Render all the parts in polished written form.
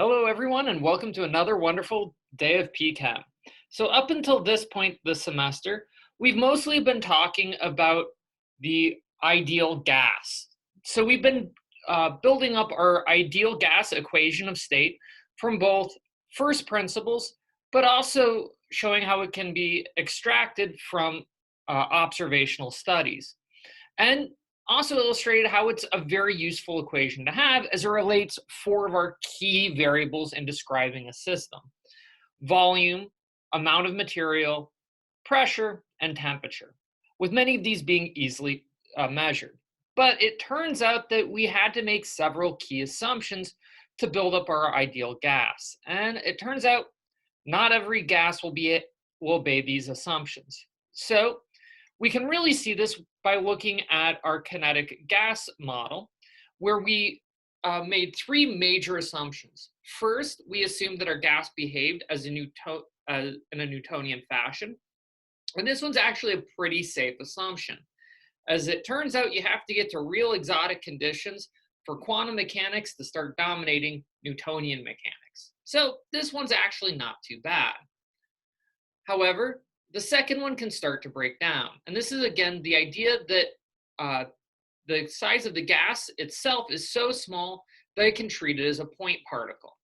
Hello, everyone, and welcome to another wonderful day of PChem. So, up until this point this semester, we've mostly been talking about the ideal gas. So, we've been building up our ideal gas equation of state from both first principles, but also showing how it can be extracted from observational studies. And also illustrated how it's a very useful equation to have as it relates four of our key variables in describing a system: volume, amount of material, pressure, and temperature, with many of these being easily measured. But it turns out that we had to make several key assumptions to build up our ideal gas. And it turns out not every gas will obey these assumptions. So we can really see this by looking at our kinetic gas model, where we made three major assumptions. First, we assumed that our gas behaved as in a Newtonian fashion. And this one's actually a pretty safe assumption. As it turns out, you have to get to real exotic conditions for quantum mechanics to start dominating Newtonian mechanics. So this one's actually not too bad. However, the second one can start to break down. And this is, again, the idea that the size of the gas itself is so small that I can treat it as a point particle.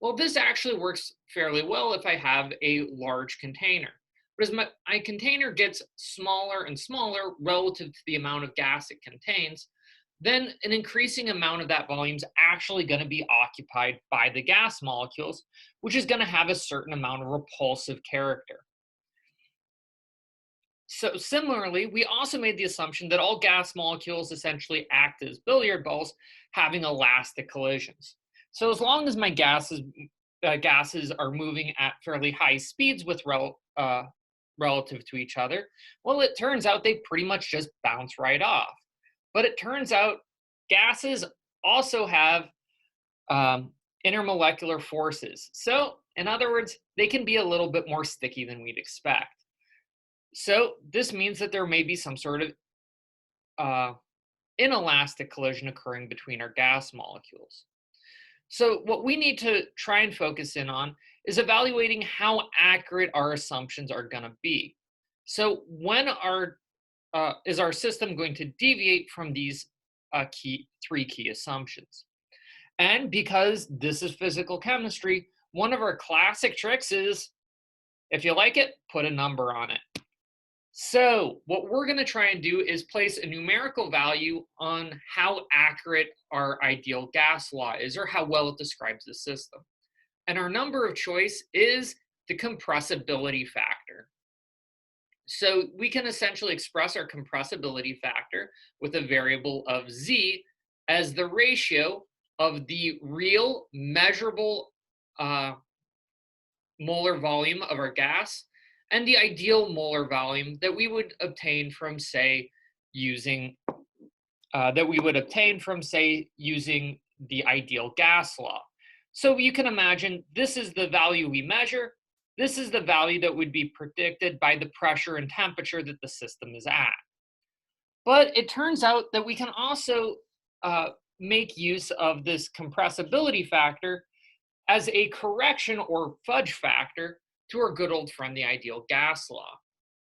Well, this actually works fairly well if I have a large container. But as my container gets smaller and smaller relative to the amount of gas it contains, then an increasing amount of that volume is actually going to be occupied by the gas molecules, which is going to have a certain amount of repulsive character. So similarly, we also made the assumption that all gas molecules essentially act as billiard balls having elastic collisions. So as long as my gases are moving at fairly high speeds with relative to each other, well, it turns out they pretty much just bounce right off. But it turns out gases also have intermolecular forces. So in other words, they can be a little bit more sticky than we'd expect. So this means that there may be some sort of inelastic collision occurring between our gas molecules. So what we need to try and focus in on is evaluating how accurate our assumptions are going to be. So when is our system going to deviate from these three key assumptions? And because this is physical chemistry, one of our classic tricks is, if you like it, put a number on it. So what we're going to try and do is place a numerical value on how accurate our ideal gas law is, or how well it describes the system. And our number of choice is the compressibility factor. So we can essentially express our compressibility factor with a variable of z as the ratio of the real measurable molar volume of our gas and the ideal molar volume that we would obtain from, say, using the ideal gas law. So you can imagine this is the value we measure. This is the value that would be predicted by the pressure and temperature that the system is at. But it turns out that we can also make use of this compressibility factor as a correction or fudge factor to our good old friend, the ideal gas law,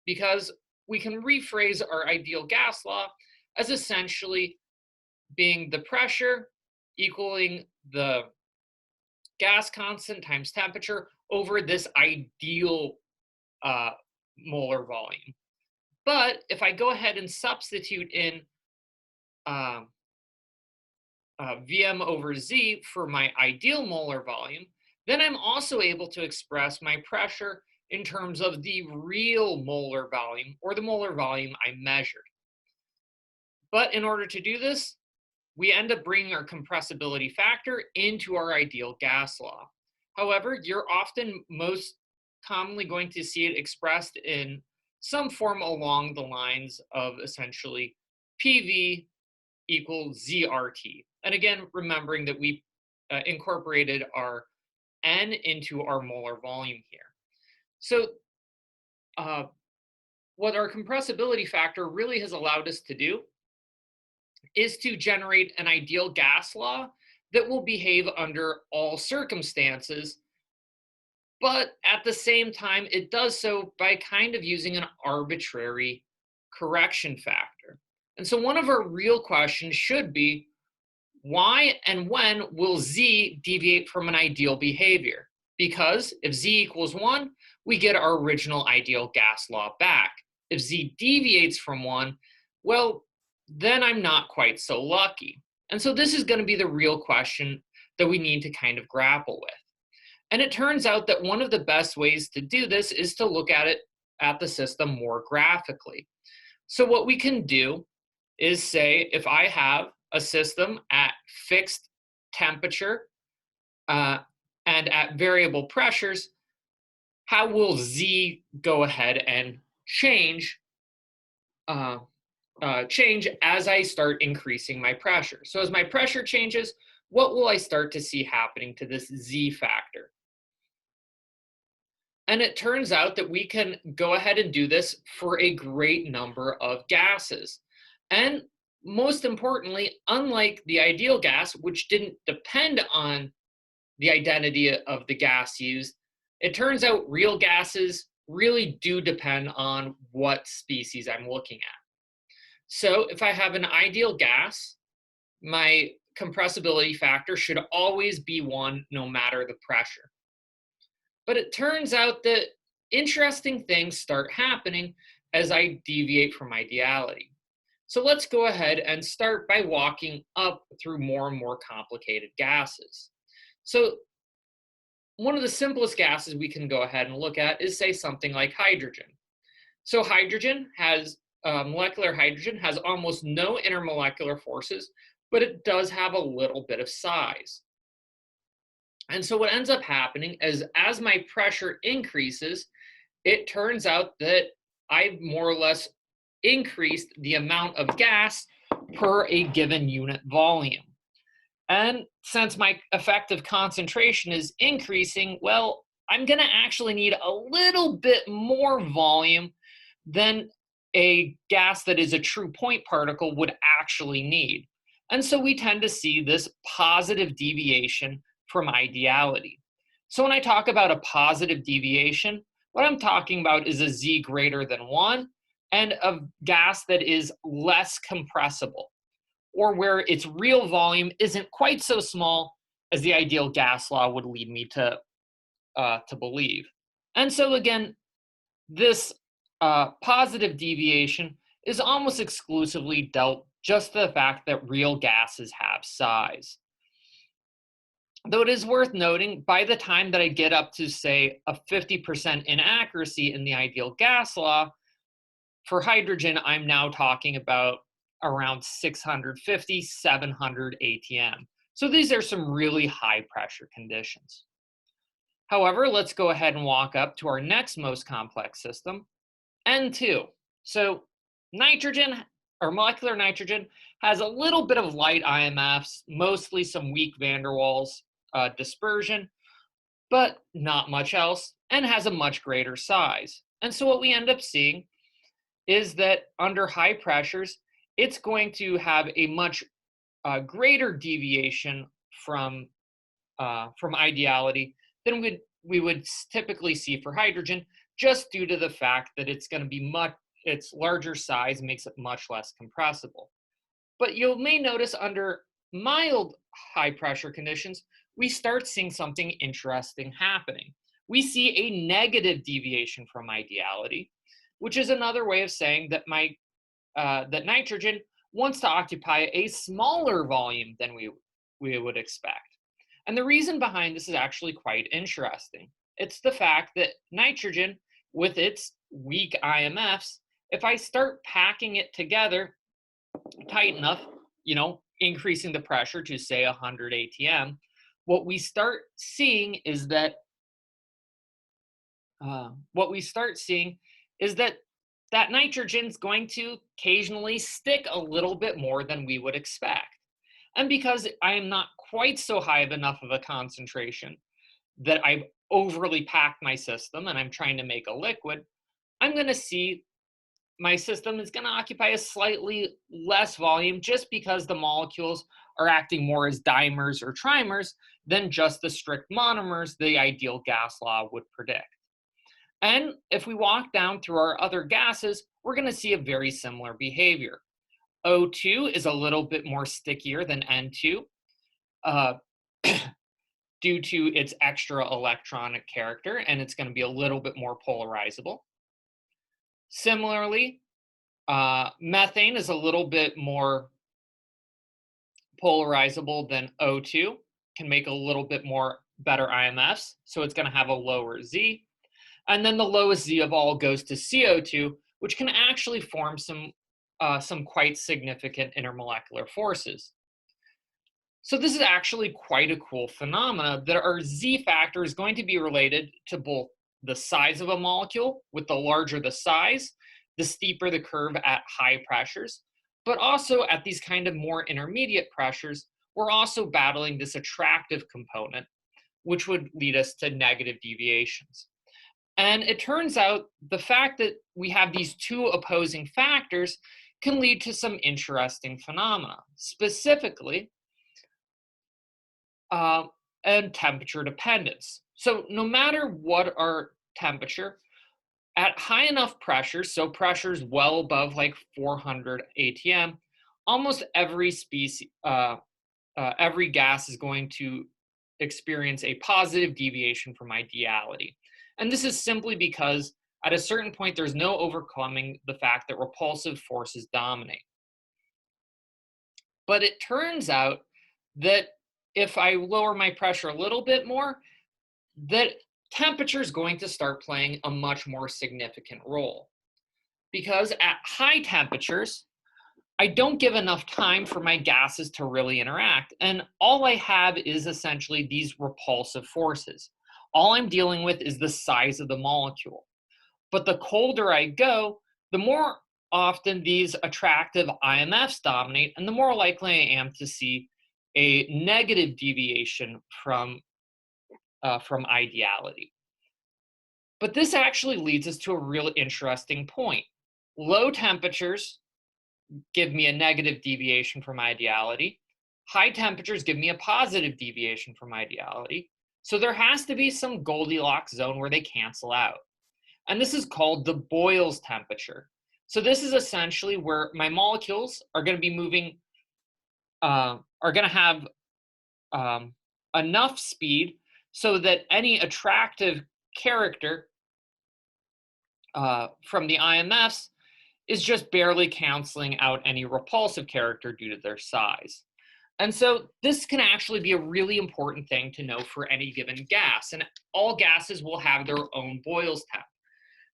because we can rephrase our ideal gas law as essentially being the pressure equaling the gas constant times temperature over this ideal molar volume. But if I go ahead and substitute in Vm over Z for my ideal molar volume, then I'm also able to express my pressure in terms of the real molar volume, or the molar volume I measured. But in order to do this, we end up bringing our compressibility factor into our ideal gas law. However, you're often most commonly going to see it expressed in some form along the lines of essentially PV equals ZRT. And again, remembering that we incorporated our N into our molar volume here. So what our compressibility factor really has allowed us to do is to generate an ideal gas law that will behave under all circumstances, but at the same time, it does so by kind of using an arbitrary correction factor. And so one of our real questions should be, why and when will z deviate from an ideal behavior? Because if z equals 1, we get our original ideal gas law back. If z deviates from 1, well, then I'm not quite so lucky. And so this is going to be the real question that we need to kind of grapple with. And it turns out that one of the best ways to do this is to look at the system more graphically. So what we can do is say, if I have a system at fixed temperature and at variable pressures, how will z go ahead and change as I start increasing my pressure? So as my pressure changes, what will I start to see happening to this z factor? And it turns out that we can go ahead and do this for a great number of gases. And most importantly, unlike the ideal gas, which didn't depend on the identity of the gas used, it turns out real gases really do depend on what species I'm looking at. So if I have an ideal gas, my compressibility factor should always be 1 no matter the pressure. But it turns out that interesting things start happening as I deviate from ideality. So let's go ahead and start by walking up through more and more complicated gases. So one of the simplest gases we can go ahead and look at is, say, something like hydrogen. So molecular hydrogen has almost no intermolecular forces, but it does have a little bit of size. And so what ends up happening is, as my pressure increases, it turns out that I've more or less increased the amount of gas per a given unit volume. And since my effective concentration is increasing, well, I'm going to actually need a little bit more volume than a gas that is a true point particle would actually need. And so we tend to see this positive deviation from ideality. So when I talk about a positive deviation, what I'm talking about is a z greater than 1 and a gas that is less compressible, or where its real volume isn't quite so small as the ideal gas law would lead me to believe. And so again, this positive deviation is almost exclusively dealt just to the fact that real gases have size. Though it is worth noting, by the time that I get up to, say, a 50% inaccuracy in the ideal gas law, for hydrogen, I'm now talking about around 650, 700 ATM. So these are some really high pressure conditions. However, let's go ahead and walk up to our next most complex system, N2. So nitrogen, or molecular nitrogen, has a little bit of light IMFs, mostly some weak van der Waals dispersion, but not much else, and has a much greater size. And so what we end up seeing is that under high pressures, it's going to have a much greater deviation from ideality than we would typically see for hydrogen, just due to the fact that it's going to be its larger size makes it much less compressible. But you may notice under mild high pressure conditions, we start seeing something interesting happening. We see a negative deviation from ideality, which is another way of saying that that nitrogen wants to occupy a smaller volume than we would expect. And the reason behind this is actually quite interesting. It's the fact that nitrogen, with its weak IMFs, if I start packing it together tight enough, increasing the pressure to, say, 100 ATM, what we start seeing is that that nitrogen's going to occasionally stick a little bit more than we would expect. And because I am not quite so high of enough of a concentration that I've overly packed my system and I'm trying to make a liquid, I'm going to see my system is going to occupy a slightly less volume just because the molecules are acting more as dimers or trimers than just the strict monomers the ideal gas law would predict. And if we walk down through our other gases, we're going to see a very similar behavior. O2 is a little bit more stickier than N2 uh, due to its extra electronic character, and it's going to be a little bit more polarizable. Similarly, methane is a little bit more polarizable than O2, can make a little bit more better IMFs, so it's going to have a lower Z. And then the lowest Z of all goes to CO2, which can actually form some quite significant intermolecular forces. So this is actually quite a cool phenomena that our Z factor is going to be related to both the size of a molecule, with the larger the size, the steeper the curve at high pressures, but also at these kind of more intermediate pressures, we're also battling this attractive component, which would lead us to negative deviations. And it turns out the fact that we have these two opposing factors can lead to some interesting phenomena, specifically and temperature dependence. So no matter what our temperature, at high enough pressures, so pressures well above like 400 atm, almost every species, every gas is going to experience a positive deviation from ideality. And this is simply because at a certain point, there's no overcoming the fact that repulsive forces dominate. But it turns out that if I lower my pressure a little bit more, that temperature is going to start playing a much more significant role. Because at high temperatures, I don't give enough time for my gases to really interact. And all I have is essentially these repulsive forces. All I'm dealing with is the size of the molecule. But the colder I go, the more often these attractive IMFs dominate, and the more likely I am to see a negative deviation from ideality. But this actually leads us to a real interesting point. Low temperatures give me a negative deviation from ideality. High temperatures give me a positive deviation from ideality. So there has to be some Goldilocks zone where they cancel out. And this is called the Boyle's temperature. So this is essentially where my molecules are going to be moving, are going to have enough speed so that any attractive character from the IMFs is just barely canceling out any repulsive character due to their size. And so this can actually be a really important thing to know for any given gas. And all gases will have their own Boyle's temp.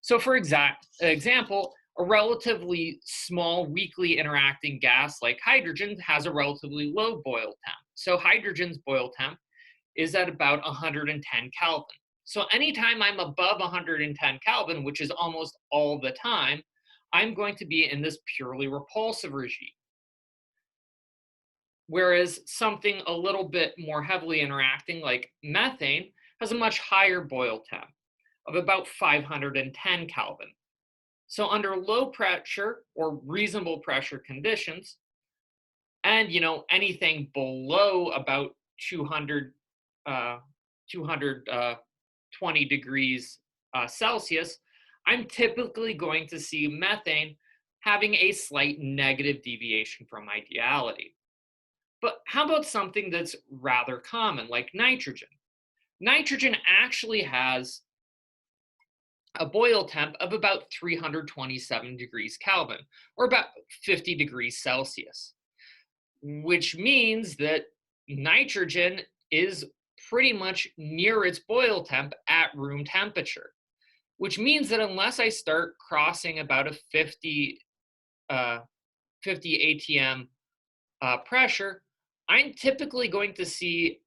So for example, a relatively small weakly interacting gas like hydrogen has a relatively low Boyle temp. So hydrogen's Boyle temp is at about 110 Kelvin. So anytime I'm above 110 Kelvin, which is almost all the time, I'm going to be in this purely repulsive regime. Whereas something a little bit more heavily interacting like methane has a much higher Boyle temp of about 510 Kelvin. So under low pressure or reasonable pressure conditions, and anything below about 220 degrees Celsius, I'm typically going to see methane having a slight negative deviation from ideality. But how about something that's rather common, like nitrogen? Nitrogen actually has a Boyle temp of about 327 degrees Kelvin, or about 50 degrees Celsius, which means that nitrogen is pretty much near its Boyle temp at room temperature, which means that unless I start crossing about a 50 atm pressure, I'm typically going to see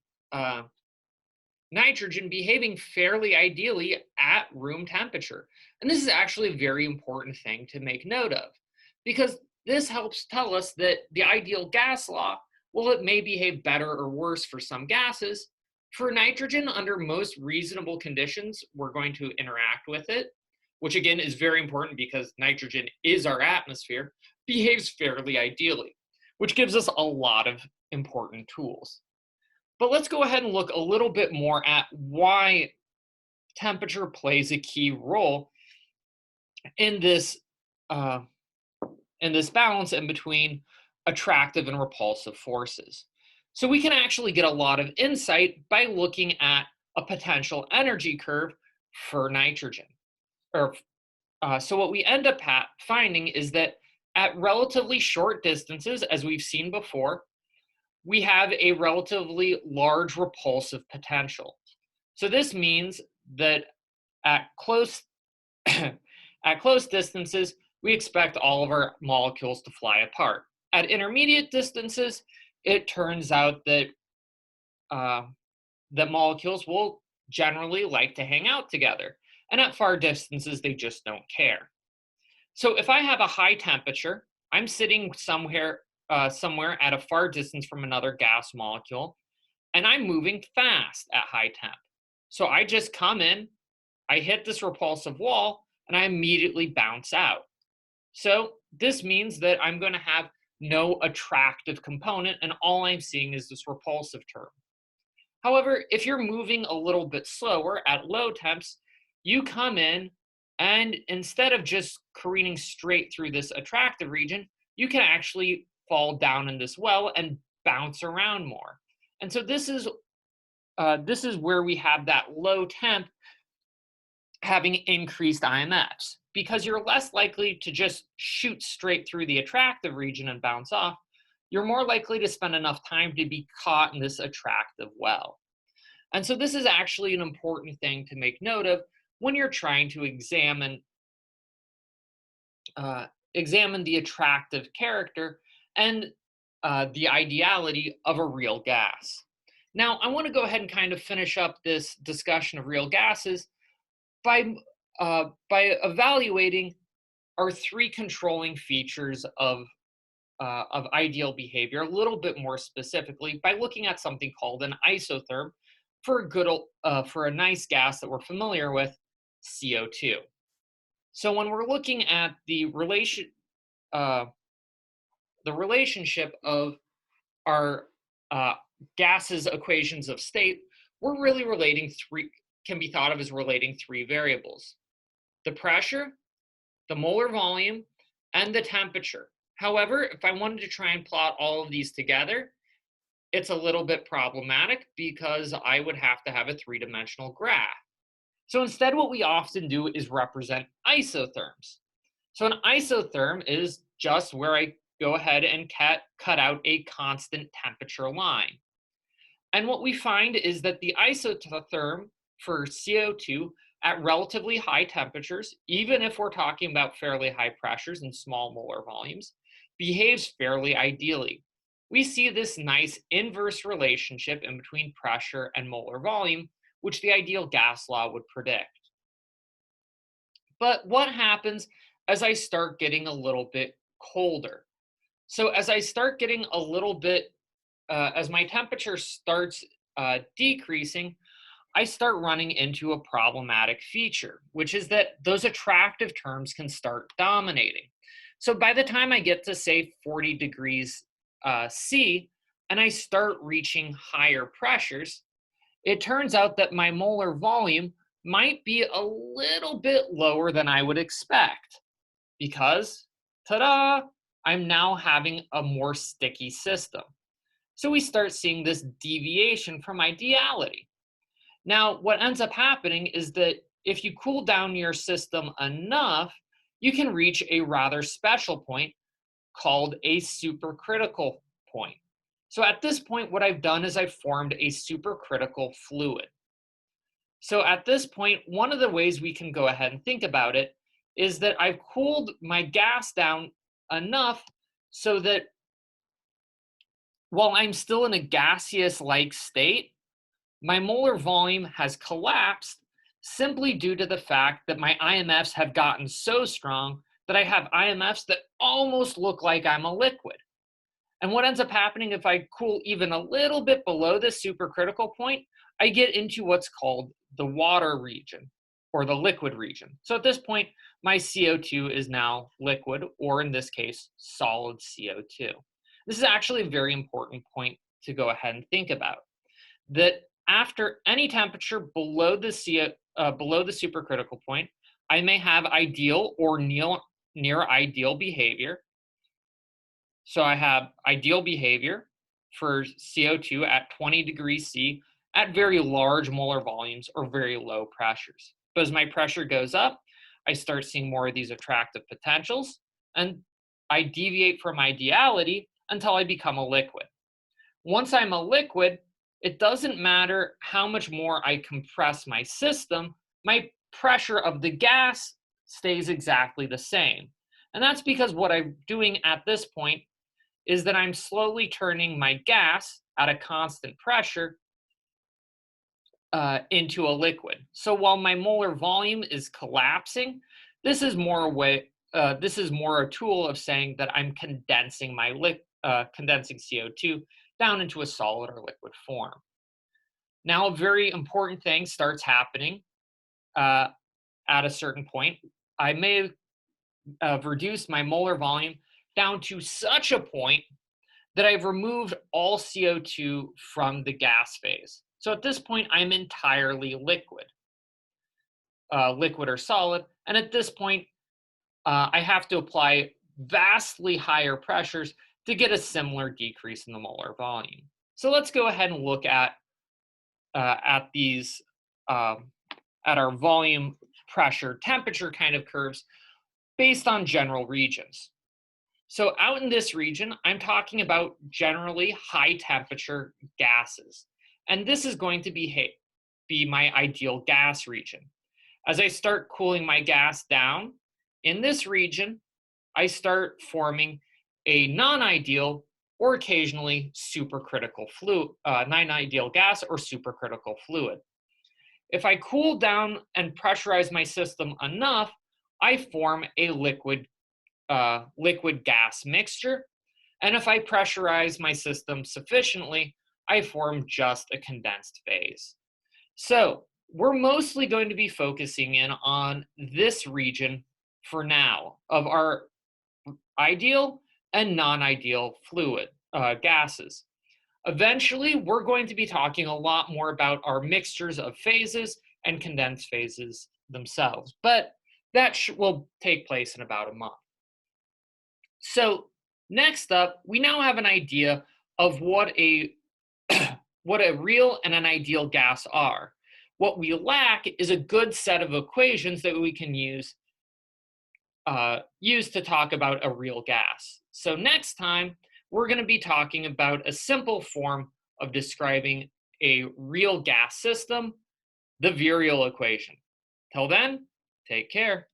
nitrogen behaving fairly ideally at room temperature. And this is actually a very important thing to make note of, because this helps tell us that the ideal gas law, well, it may behave better or worse for some gases. For nitrogen, under most reasonable conditions, we're going to interact with it, which again is very important because nitrogen is our atmosphere, behaves fairly ideally, which gives us a lot of important tools. But let's go ahead and look a little bit more at why temperature plays a key role in this uh, balance in between attractive and repulsive forces. So we can actually get a lot of insight by looking at a potential energy curve for nitrogen. So what we end up finding is that at relatively short distances, as we've seen before, we have a relatively large repulsive potential. So this means that at close at close distances, we expect all of our molecules to fly apart. At intermediate distances, it turns out that the molecules will generally like to hang out together. And at far distances, they just don't care. So if I have a high temperature, I'm sitting somewhere at a far distance from another gas molecule, and I'm moving fast at high temp. So I just come in, I hit this repulsive wall, and I immediately bounce out. So this means that I'm going to have no attractive component, and all I'm seeing is this repulsive term. However, if you're moving a little bit slower at low temps, you come in, and instead of just careening straight through this attractive region, you can actually fall down in this well and bounce around more. And so this is where we have that low temp having increased IMFs, because you're less likely to just shoot straight through the attractive region and bounce off. You're more likely to spend enough time to be caught in this attractive well. And so this is actually an important thing to make note of when you're trying to examine the attractive character and the ideality of a real gas. Now, I want to go ahead and kind of finish up this discussion of real gases by evaluating our three controlling features of ideal behavior a little bit more specifically by looking at something called an isotherm for a nice gas that we're familiar with, CO2. So when we're looking at the relationship of our gases equations of state, we're really can be thought of as relating three variables: the pressure, the molar volume, and the temperature. However, if I wanted to try and plot all of these together, it's a little bit problematic because I would have to have a three-dimensional graph. So instead, what we often do is represent isotherms. So an isotherm is just where I go ahead and cut out a constant temperature line. And what we find is that the isotherm for CO2 at relatively high temperatures, even if we're talking about fairly high pressures and small molar volumes, behaves fairly ideally. We see this nice inverse relationship in between pressure and molar volume, which the ideal gas law would predict. But what happens as I start getting a little bit colder? So as I start getting a little bit, as my temperature starts decreasing, I start running into a problematic feature, which is that those attractive terms can start dominating. So by the time I get to, say, 40 degrees C, and I start reaching higher pressures, it turns out that my molar volume might be a little bit lower than I would expect because, ta-da, I'm now having a more sticky system. So we start seeing this deviation from ideality. Now, what ends up happening is that if you cool down your system enough, you can reach a rather special point called a supercritical point. So at this point, what I've done is I've formed a supercritical fluid. So at this point, one of the ways we can go ahead and think about it is that I've cooled my gas down enough so that while I'm still in a gaseous-like state, my molar volume has collapsed simply due to the fact that my IMFs have gotten so strong that I have IMFs that almost look like I'm a liquid. And what ends up happening if I cool even a little bit below this supercritical point, I get into what's called the water region or the liquid region. So at this point, my CO2 is now liquid, or in this case, solid CO2. This is actually a very important point to go ahead and think about. That after any temperature below the supercritical point, I may have ideal or near ideal behavior. So I have ideal behavior for CO2 at 20 degrees C at very large molar volumes or very low pressures. But as my pressure goes up, I start seeing more of these attractive potentials, and I deviate from ideality until I become a liquid. Once I'm a liquid, it doesn't matter how much more I compress my system, my pressure of the gas stays exactly the same. And that's because what I'm doing at this point is that I'm slowly turning my gas at a constant pressure into a liquid. So while my molar volume is collapsing, this is more a tool of saying that I'm condensing condensing CO2 down into a solid or liquid form. Now, a very important thing starts happening at a certain point. I may have reduced my molar volume down to such a point that I've removed all CO2 from the gas phase. So at this point, I'm entirely liquid, liquid or solid. And at this point, I have to apply vastly higher pressures to get a similar decrease in the molar volume. So let's go ahead and look at these, at our volume, pressure, temperature kind of curves based on general regions. So out in this region, I'm talking about generally high temperature gases. And this is going to be my ideal gas region. As I start cooling my gas down, in this region, I start forming a non-ideal or occasionally supercritical fluid, non-ideal gas or supercritical fluid. If I cool down and pressurize my system enough, I form a liquid gas mixture. And if I pressurize my system sufficiently, I form just a condensed phase. So we're mostly going to be focusing in on this region for now of our ideal and non-ideal fluid gases. Eventually, we're going to be talking a lot more about our mixtures of phases and condensed phases themselves, but that will take place in about a month. So next up, we now have an idea of what a what a real and an ideal gas are. What we lack is a good set of equations that we can use to talk about a real gas. So next time, we're going to be talking about a simple form of describing a real gas system, the virial equation. Till then, take care.